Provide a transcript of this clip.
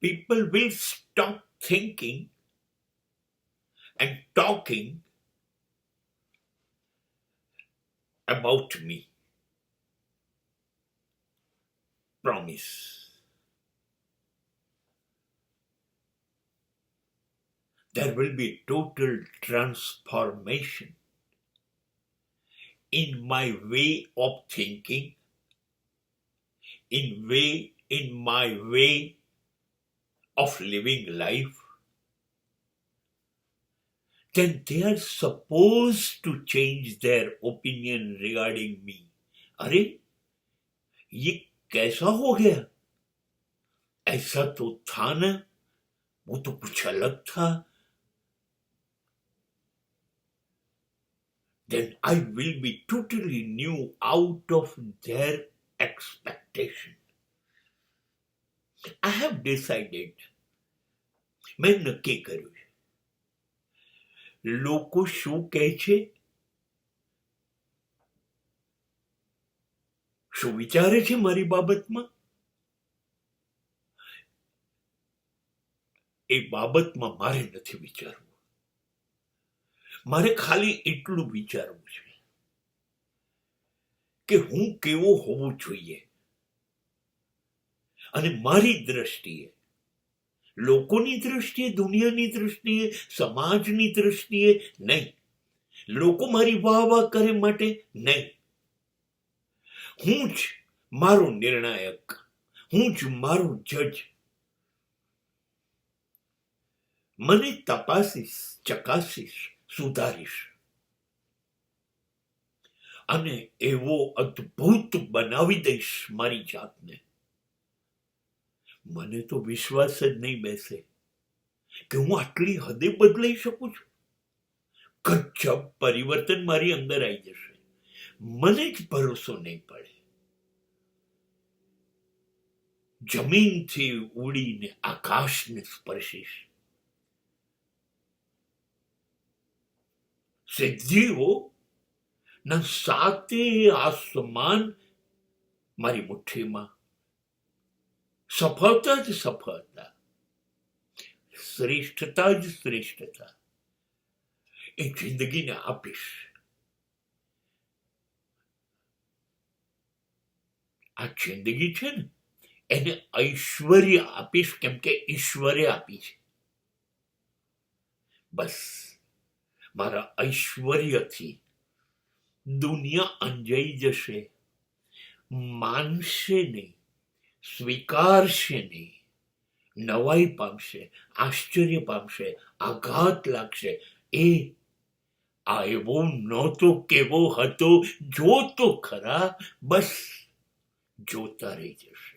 people will stop thinking and talking about me. Promise. There will be total transformation in my way of thinking, in my way of living life. Then they are supposed to change their opinion regarding me. अरे ये कैसा हो गया? ऐसा तो था ना, वो तो कुछ अलग था. Then I will be totally new out of their expectation. I have decided. મેં નક્કી કર્યું છે. લોકો શું કહે છે, શું વિચારે છે મારી બાબતમાં, એ બાબતમાં મારે નથી વિચારવું. મારે ખાલી એટલું વિચારવું છે કે હું કેવો હોવો જોઈએ, અને મારી દ્રષ્ટિએ, લોકોની દ્રષ્ટિએ, દુનિયાની દ્રષ્ટિએ, સમાજની દ્રષ્ટિએ નહીં. લોકો મારી વાહ વાહ કરે માટે નહીં. હું જ મારો નિર્ણાયક, હું જ મારો જજ. મને તપાસીશ, ચકાસીશ, સુધારીશ અને એવો અદ્ભુત બનાવી દઈશ મારી જાતને. મને તો વિશ્વાસ જ નહીં બેસે કે હું આટલી હદે બદલાઈ શકું છું. ગજબ પરિવર્તન મારી અંદર આવી જશે. મને જ ભરોસો નહીં પડે. જમીનથી ઉડીને આકાશને સ્પર્શીશ. સિદ્ધિઓ ના સાતે આસમાન મારી મુઠ્ઠીમાં. સફળતા જ સફળતા, શ્રેષ્ઠતા જ શ્રેષ્ઠતા એ જિંદગીને આપીશ. આ જિંદગી છે ને, એને ઐશ્વર્ય આપીશ, કેમ કે ઈશ્વરે આપી છે. બસ મારા ઐશ્વર્યથી દુનિયા અંજાઈ જશે. માનશે નહીં, સ્વીકારશે નહીં, નવાઈ પામશે, આશ્ચર્ય પામશે, આઘાત લાગશે. આ એવો નહોતો કેવો હતો, જો તો ખરા, બસ જોતા રહી જશે.